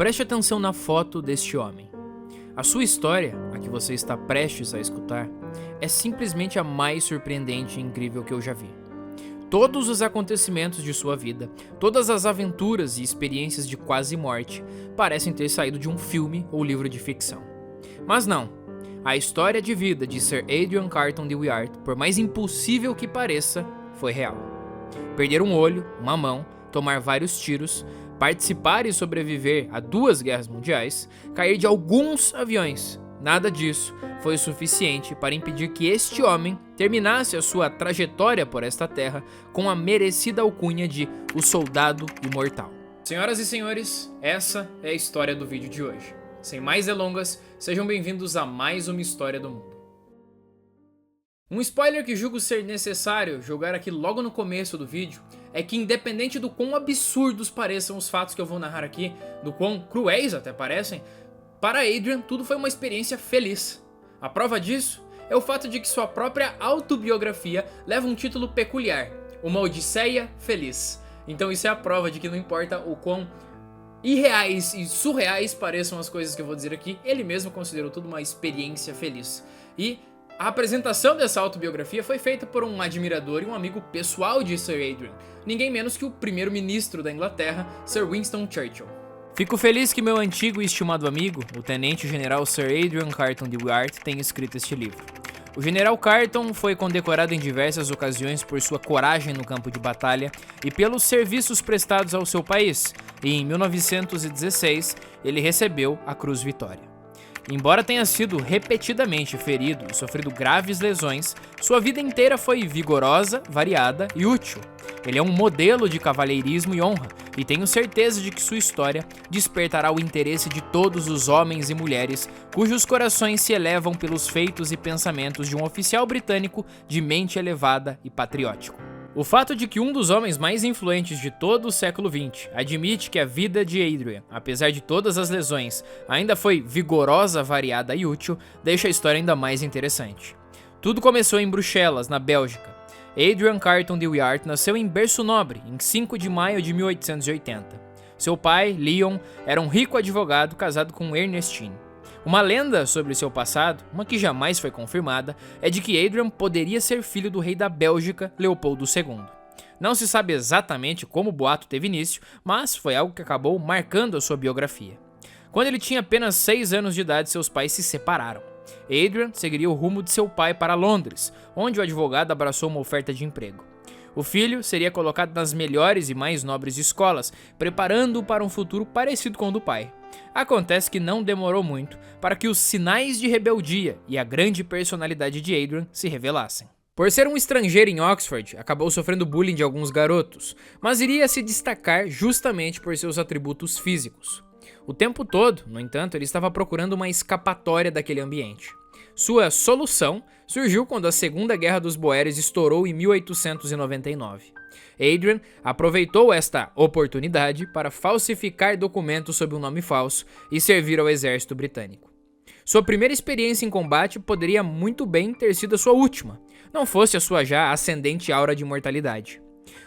Preste atenção na foto deste homem. A sua história, a que você está prestes a escutar, é simplesmente a mais surpreendente e incrível que eu já vi. Todos os acontecimentos de sua vida, todas as aventuras e experiências de quase morte, parecem ter saído de um filme ou livro de ficção. Mas não, a história de vida de Sir Adrian Carton de Wiart, por mais impossível que pareça, foi real. Perder um olho, uma mão, tomar vários tiros, participar e sobreviver a 2 guerras mundiais, cair de alguns aviões. Nada disso foi o suficiente para impedir que este homem terminasse a sua trajetória por esta terra com a merecida alcunha de o Soldado Imortal. Senhoras e senhores, essa é a história do vídeo de hoje. Sem mais delongas, sejam bem-vindos a mais uma história do mundo. Um spoiler que julgo ser necessário jogar aqui logo no começo do vídeo é que, independente do quão absurdos pareçam os fatos que eu vou narrar aqui, do quão cruéis até parecem, para Adrian tudo foi uma experiência feliz. A prova disso é o fato de que sua própria autobiografia leva um título peculiar, Uma Odisseia Feliz. Então isso é a prova de que não importa o quão irreais e surreais pareçam as coisas que eu vou dizer aqui, ele mesmo considerou tudo uma experiência feliz. E a apresentação dessa autobiografia foi feita por um admirador e um amigo pessoal de Sir Adrian, ninguém menos que o primeiro-ministro da Inglaterra, Sir Winston Churchill. Fico feliz que meu antigo e estimado amigo, o tenente-general Sir Adrian Carton de Wiart, tenha escrito este livro. O general Carton foi condecorado em diversas ocasiões por sua coragem no campo de batalha e pelos serviços prestados ao seu país, e em 1916 ele recebeu a Cruz Vitória. Embora tenha sido repetidamente ferido e sofrido graves lesões, sua vida inteira foi vigorosa, variada e útil. Ele é um modelo de cavalheirismo e honra, e tenho certeza de que sua história despertará o interesse de todos os homens e mulheres cujos corações se elevam pelos feitos e pensamentos de um oficial britânico de mente elevada e patriótico. O fato de que um dos homens mais influentes de todo o século XX admite que a vida de Adrian, apesar de todas as lesões, ainda foi vigorosa, variada e útil, deixa a história ainda mais interessante. Tudo começou em Bruxelas, na Bélgica. Adrian Carton de Wiart nasceu em berço nobre, em 5 de maio de 1880. Seu pai, Leon, era um rico advogado casado com Ernestine. Uma lenda sobre seu passado, uma que jamais foi confirmada, é de que Adrian poderia ser filho do rei da Bélgica, Leopoldo II. Não se sabe exatamente como o boato teve início, mas foi algo que acabou marcando a sua biografia. Quando ele tinha apenas 6 anos de idade, seus pais se separaram. Adrian seguiria o rumo de seu pai para Londres, onde o advogado abraçou uma oferta de emprego. O filho seria colocado nas melhores e mais nobres escolas, preparando-o para um futuro parecido com o do pai. Acontece que não demorou muito para que os sinais de rebeldia e a grande personalidade de Adrian se revelassem. Por ser um estrangeiro em Oxford, acabou sofrendo bullying de alguns garotos, mas iria se destacar justamente por seus atributos físicos. O tempo todo, no entanto, ele estava procurando uma escapatória daquele ambiente. Sua solução surgiu quando a Segunda Guerra dos Boeres estourou em 1899. Adrian aproveitou esta oportunidade para falsificar documentos sob um nome falso e servir ao exército britânico. Sua primeira experiência em combate poderia muito bem ter sido a sua última, não fosse a sua já ascendente aura de imortalidade.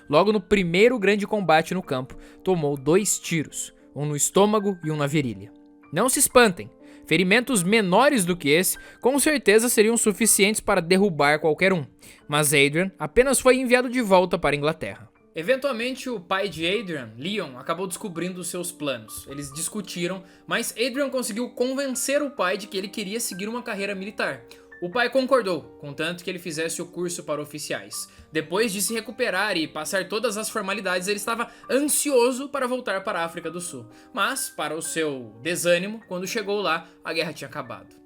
Logo no primeiro grande combate no campo, tomou 2 tiros, um no estômago e um na virilha. Não se espantem, ferimentos menores do que esse com certeza seriam suficientes para derrubar qualquer um, mas Adrian apenas foi enviado de volta para a Inglaterra. Eventualmente, o pai de Adrian, Leon, acabou descobrindo os seus planos. Eles discutiram, mas Adrian conseguiu convencer o pai de que ele queria seguir uma carreira militar. O pai concordou, contanto que ele fizesse o curso para oficiais. Depois de se recuperar e passar todas as formalidades, ele estava ansioso para voltar para a África do Sul. Mas, para o seu desânimo, quando chegou lá, a guerra tinha acabado.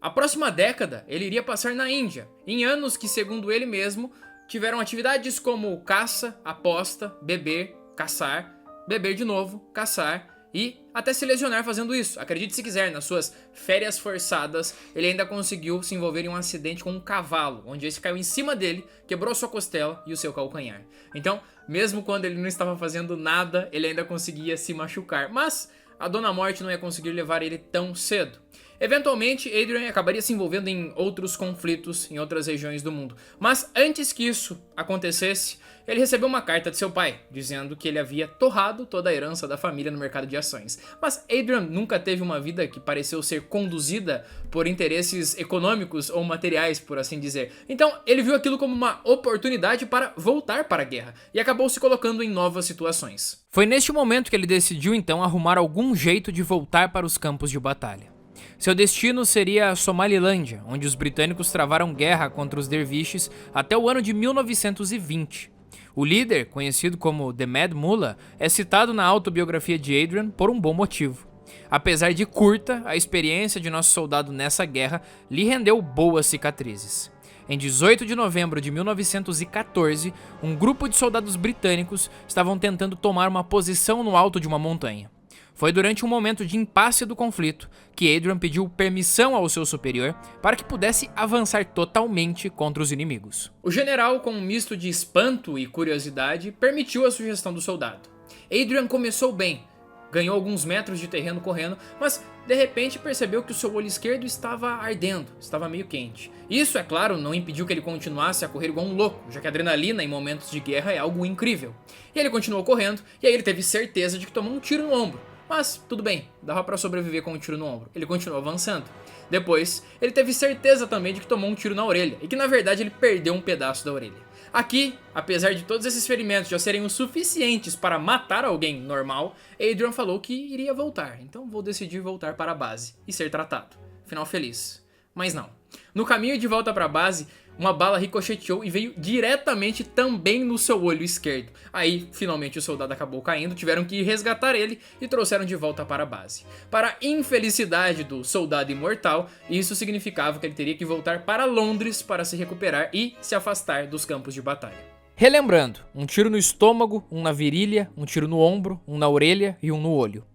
A próxima década, ele iria passar na Índia, em anos que, segundo ele mesmo, tiveram atividades como caça, aposta, beber, caçar, beber de novo, caçar e até se lesionar fazendo isso. Acredite se quiser, nas suas férias forçadas, ele ainda conseguiu se envolver em um acidente com um cavalo, onde esse caiu em cima dele, quebrou sua costela e o seu calcanhar. Então, mesmo quando ele não estava fazendo nada, ele ainda conseguia se machucar, mas a Dona Morte não ia conseguir levar ele tão cedo. Eventualmente, Adrian acabaria se envolvendo em outros conflitos em outras regiões do mundo. Mas antes que isso acontecesse, ele recebeu uma carta de seu pai, dizendo que ele havia torrado toda a herança da família no mercado de ações. Mas Adrian nunca teve uma vida que pareceu ser conduzida por interesses econômicos ou materiais, por assim dizer. Então, ele viu aquilo como uma oportunidade para voltar para a guerra e acabou se colocando em novas situações. Foi neste momento que ele decidiu então arrumar algum jeito de voltar para os campos de batalha. Seu destino seria a Somalilândia, onde os britânicos travaram guerra contra os derviches até o ano de 1920. O líder, conhecido como The Mad Mullah, é citado na autobiografia de Adrian por um bom motivo. Apesar de curta, a experiência de nosso soldado nessa guerra lhe rendeu boas cicatrizes. Em 18 de novembro de 1914, um grupo de soldados britânicos estavam tentando tomar uma posição no alto de uma montanha. Foi durante um momento de impasse do conflito que Adrian pediu permissão ao seu superior para que pudesse avançar totalmente contra os inimigos. O general, com um misto de espanto e curiosidade, permitiu a sugestão do soldado. Adrian começou bem, ganhou alguns metros de terreno correndo, mas de repente percebeu que o seu olho esquerdo estava ardendo, estava meio quente. Isso, é claro, não impediu que ele continuasse a correr igual um louco, já que a adrenalina em momentos de guerra é algo incrível. E ele continuou correndo, e aí ele teve certeza de que tomou um tiro no ombro. Mas, tudo bem, dava pra sobreviver com um tiro no ombro. Ele continuou avançando. Depois, ele teve certeza também de que tomou um tiro na orelha, e que na verdade ele perdeu um pedaço da orelha. Aqui, apesar de todos esses ferimentos já serem o suficientes para matar alguém normal, Adrian falou que iria voltar. Então vou decidir voltar para a base e ser tratado. Final feliz. Mas não. No caminho de volta para a base, uma bala ricocheteou e veio diretamente também no seu olho esquerdo. Aí, finalmente, o soldado acabou caindo, tiveram que resgatar ele e trouxeram de volta para a base. Para a infelicidade do soldado imortal, isso significava que ele teria que voltar para Londres para se recuperar e se afastar dos campos de batalha. Relembrando, um tiro no estômago, um na virilha, um tiro no ombro, um na orelha e um no olho.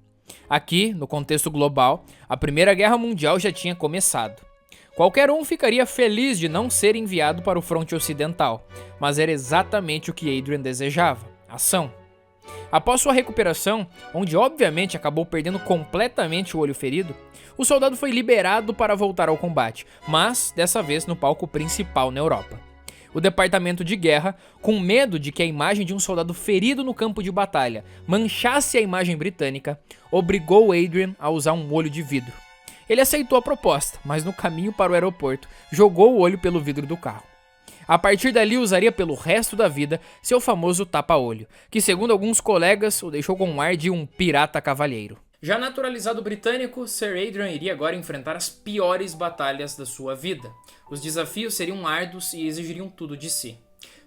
Aqui, no contexto global, a Primeira Guerra Mundial já tinha começado. Qualquer um ficaria feliz de não ser enviado para o fronte ocidental, mas era exatamente o que Adrian desejava: ação. Após sua recuperação, onde obviamente acabou perdendo completamente o olho ferido, o soldado foi liberado para voltar ao combate, mas dessa vez no palco principal na Europa. O departamento de guerra, com medo de que a imagem de um soldado ferido no campo de batalha manchasse a imagem britânica, obrigou Adrian a usar um olho de vidro. Ele aceitou a proposta, mas no caminho para o aeroporto, jogou o olho pelo vidro do carro. A partir dali, usaria pelo resto da vida seu famoso tapa-olho, que segundo alguns colegas, o deixou com um ar de um pirata cavalheiro. Já naturalizado britânico, Sir Adrian iria agora enfrentar as piores batalhas da sua vida. Os desafios seriam árduos e exigiriam tudo de si.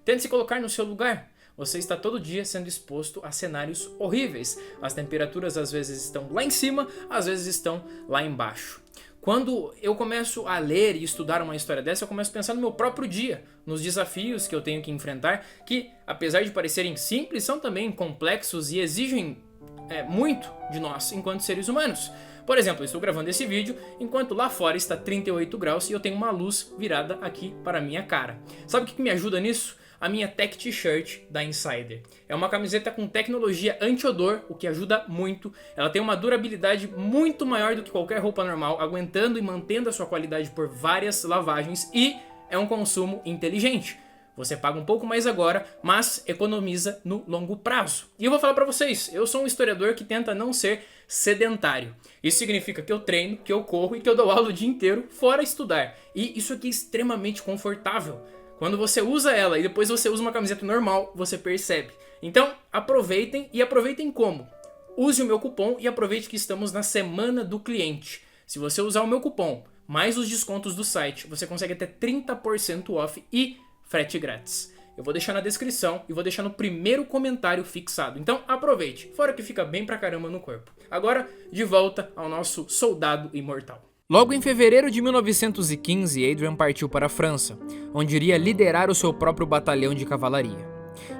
Tente se colocar no seu lugar. Você está todo dia sendo exposto a cenários horríveis. As temperaturas às vezes estão lá em cima, às vezes estão lá embaixo. Quando eu começo a ler e estudar uma história dessa, eu começo a pensar no meu próprio dia, nos desafios que eu tenho que enfrentar, que, apesar de parecerem simples, são também complexos e exigem muito de nós enquanto seres humanos. Por exemplo, eu estou gravando esse vídeo enquanto lá fora está 38 graus e eu tenho uma luz virada aqui para a minha cara. Sabe o que me ajuda nisso? A minha Tech T-shirt da Insider. É uma camiseta com tecnologia anti-odor, o que ajuda muito. Ela tem uma durabilidade muito maior do que qualquer roupa normal, aguentando e mantendo a sua qualidade por várias lavagens, e é um consumo inteligente. Você paga um pouco mais agora, mas economiza no longo prazo. E eu vou falar pra vocês, eu sou um historiador que tenta não ser sedentário. Isso significa que eu treino, que eu corro e que eu dou aula o dia inteiro fora estudar. E isso aqui é extremamente confortável. Quando você usa ela e depois você usa uma camiseta normal, você percebe. Então, aproveitem, e aproveitem como? Use o meu cupom e aproveite que estamos na semana do cliente. Se você usar o meu cupom, mais os descontos do site, você consegue até 30% off e frete grátis. Eu vou deixar na descrição e vou deixar no primeiro comentário fixado. Então, aproveite, fora que fica bem pra caramba no corpo. Agora, de volta ao nosso soldado imortal. Logo em fevereiro de 1915, Adrian partiu para a França, onde iria liderar o seu próprio batalhão de cavalaria.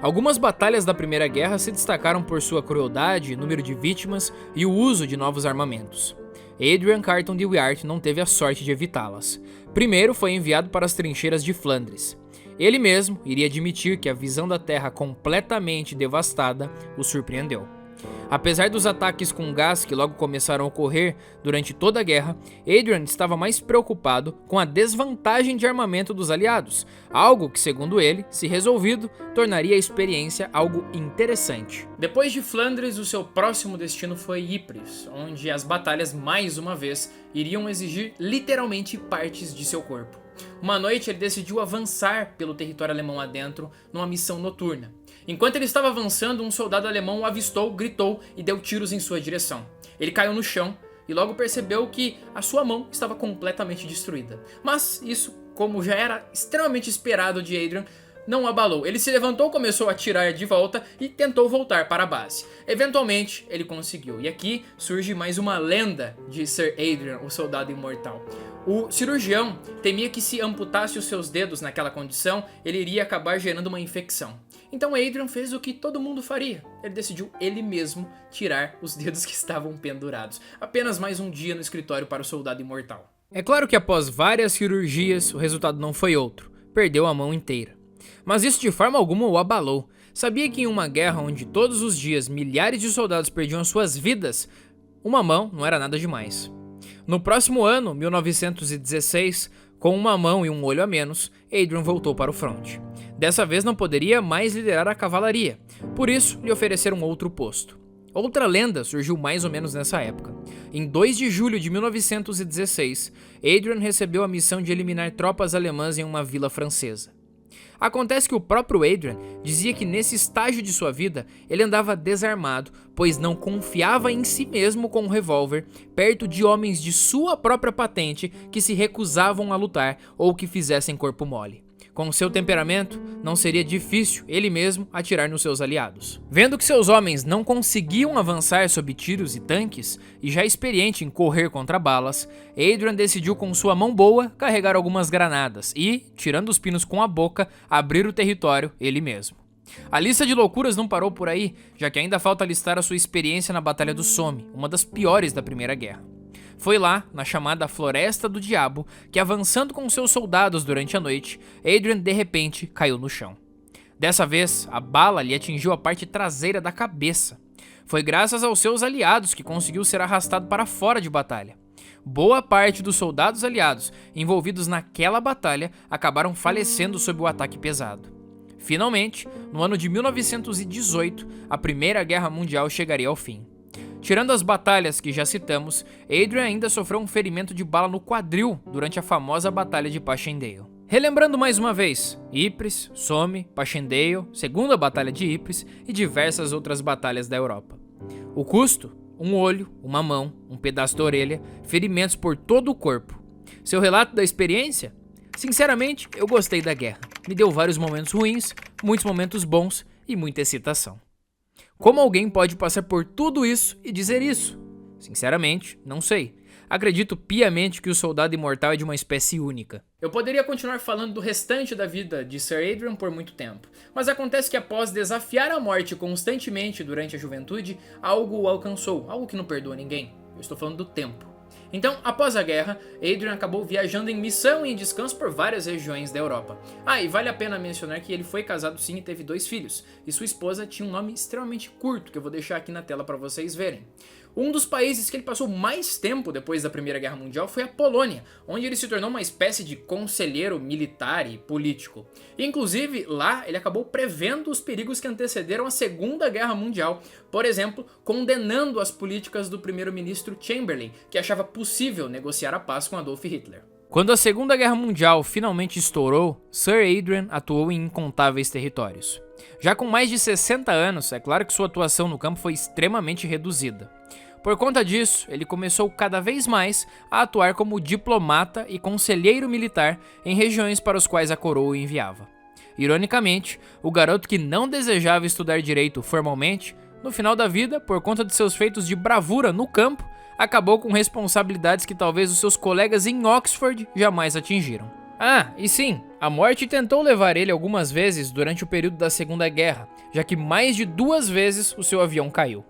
Algumas batalhas da Primeira Guerra se destacaram por sua crueldade, número de vítimas e o uso de novos armamentos. Adrian Carton de Wiart não teve a sorte de evitá-las. Primeiro foi enviado para as trincheiras de Flandres. Ele mesmo iria admitir que a visão da terra completamente devastada o surpreendeu. Apesar dos ataques com gás que logo começaram a ocorrer durante toda a guerra, Adrian estava mais preocupado com a desvantagem de armamento dos aliados, algo que, segundo ele, se resolvido, tornaria a experiência algo interessante. Depois de Flandres, o seu próximo destino foi Ypres, onde as batalhas mais uma vez iriam exigir literalmente partes de seu corpo. Uma noite ele decidiu avançar pelo território alemão adentro numa missão noturna. Enquanto ele estava avançando, um soldado alemão o avistou, gritou e deu tiros em sua direção. Ele caiu no chão e logo percebeu que a sua mão estava completamente destruída. Mas isso, como já era extremamente esperado de Adrian, não o abalou. Ele se levantou, começou a atirar de volta e tentou voltar para a base. Eventualmente, ele conseguiu. E aqui surge mais uma lenda de Sir Adrian, o soldado imortal. O cirurgião temia que se amputasse os seus dedos naquela condição, ele iria acabar gerando uma infecção. Então Adrian fez o que todo mundo faria. Ele decidiu ele mesmo tirar os dedos que estavam pendurados. Apenas mais um dia no escritório para o soldado imortal. É claro que após várias cirurgias, o resultado não foi outro. Perdeu a mão inteira. Mas isso de forma alguma o abalou. Sabia que em uma guerra onde todos os dias milhares de soldados perdiam suas vidas, uma mão não era nada demais. No próximo ano, 1916, com uma mão e um olho a menos, Adrian voltou para o fronte. Dessa vez não poderia mais liderar a cavalaria, por isso lhe ofereceram outro posto. Outra lenda surgiu mais ou menos nessa época. Em 2 de julho de 1916, Adrian recebeu a missão de eliminar tropas alemãs em uma vila francesa. Acontece que o próprio Adrian dizia que nesse estágio de sua vida ele andava desarmado, pois não confiava em si mesmo com um revólver perto de homens de sua própria patente que se recusavam a lutar ou que fizessem corpo mole. Com seu temperamento, não seria difícil ele mesmo atirar nos seus aliados. Vendo que seus homens não conseguiam avançar sob tiros e tanques, e já experiente em correr contra balas, Adrian decidiu com sua mão boa carregar algumas granadas e, tirando os pinos com a boca, abrir o território ele mesmo. A lista de loucuras não parou por aí, já que ainda falta listar a sua experiência na Batalha do Somme, uma das piores da Primeira Guerra. Foi lá, na chamada Floresta do Diabo, que avançando com seus soldados durante a noite, Adrian de repente caiu no chão. Dessa vez, a bala lhe atingiu a parte traseira da cabeça. Foi graças aos seus aliados que conseguiu ser arrastado para fora de batalha. Boa parte dos soldados aliados envolvidos naquela batalha acabaram falecendo sob o ataque pesado. Finalmente, no ano de 1918, a Primeira Guerra Mundial chegaria ao fim. Tirando as batalhas que já citamos, Adrian ainda sofreu um ferimento de bala no quadril durante a famosa Batalha de Passchendaele. Relembrando mais uma vez, Ypres, Somme, Passchendaele, Segunda Batalha de Ypres e diversas outras batalhas da Europa. O custo? Um olho, uma mão, um pedaço da orelha, ferimentos por todo o corpo. Seu relato da experiência? Sinceramente, eu gostei da guerra. Me deu vários momentos ruins, muitos momentos bons e muita excitação. Como alguém pode passar por tudo isso e dizer isso? Sinceramente, não sei. Acredito piamente que o soldado imortal é de uma espécie única. Eu poderia continuar falando do restante da vida de Sir Adrian por muito tempo, mas acontece que após desafiar a morte constantemente durante a juventude, algo o alcançou, algo que não perdoa ninguém. Eu estou falando do tempo. Então, após a guerra, Adrian acabou viajando em missão e em descanso por várias regiões da Europa. E vale a pena mencionar que ele foi casado sim e teve 2 filhos, e sua esposa tinha um nome extremamente curto, que eu vou deixar aqui na tela para vocês verem. Um dos países que ele passou mais tempo depois da Primeira Guerra Mundial foi a Polônia, onde ele se tornou uma espécie de conselheiro militar e político. E, inclusive, lá ele acabou prevendo os perigos que antecederam a Segunda Guerra Mundial, por exemplo, condenando as políticas do primeiro-ministro Chamberlain, que achava possível negociar a paz com Adolf Hitler. Quando a Segunda Guerra Mundial finalmente estourou, Sir Adrian atuou em incontáveis territórios. Já com mais de 60 anos, é claro que sua atuação no campo foi extremamente reduzida. Por conta disso, ele começou cada vez mais a atuar como diplomata e conselheiro militar em regiões para os quais a coroa o enviava. Ironicamente, o garoto que não desejava estudar direito formalmente, no final da vida, por conta de seus feitos de bravura no campo, acabou com responsabilidades que talvez os seus colegas em Oxford jamais atingiram. E sim, a morte tentou levar ele algumas vezes durante o período da Segunda Guerra, já que mais de 2 vezes o seu avião caiu.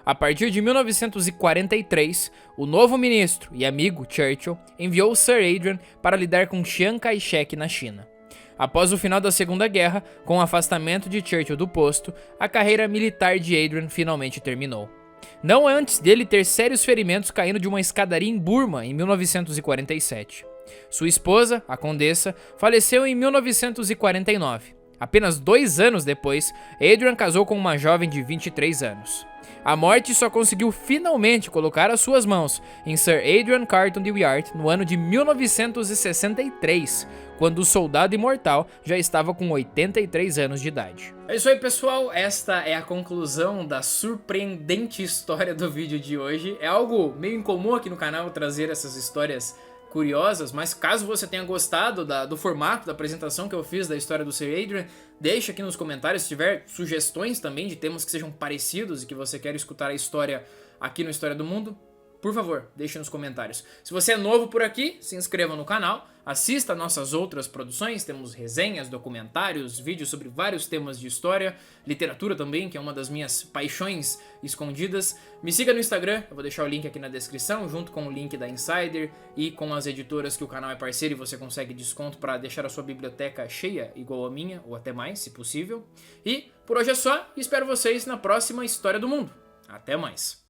A partir de 1943, o novo ministro e amigo Churchill enviou Sir Adrian para lidar com Chiang Kai-shek na China. Após o final da Segunda Guerra, com o afastamento de Churchill do posto, a carreira militar de Adrian finalmente terminou. não antes dele ter sérios ferimentos caindo de uma escadaria em Burma em 1947. Sua esposa, a Condessa, faleceu em 1949. Apenas 2 anos depois, Adrian casou com uma jovem de 23 anos. A morte só conseguiu finalmente colocar as suas mãos em Sir Adrian Carton de Wiart no ano de 1963, quando o soldado imortal já estava com 83 anos de idade. É isso aí, pessoal, esta é a conclusão da surpreendente história do vídeo de hoje. É algo meio incomum aqui no canal trazer essas histórias curiosas, mas caso você tenha gostado do formato da apresentação que eu fiz da história do Sir Adrian, deixa aqui nos comentários se tiver sugestões também de temas que sejam parecidos e que você quer escutar a história aqui no História do Mundo. Por favor, deixe nos comentários. Se você é novo por aqui, se inscreva no canal, assista nossas outras produções, temos resenhas, documentários, vídeos sobre vários temas de história, literatura também, que é uma das minhas paixões escondidas. Me siga no Instagram, eu vou deixar o link aqui na descrição, junto com o link da Insider e com as editoras que o canal é parceiro e você consegue desconto para deixar a sua biblioteca cheia, igual a minha, ou até mais, se possível. E por hoje é só, espero vocês na próxima História do Mundo. Até mais!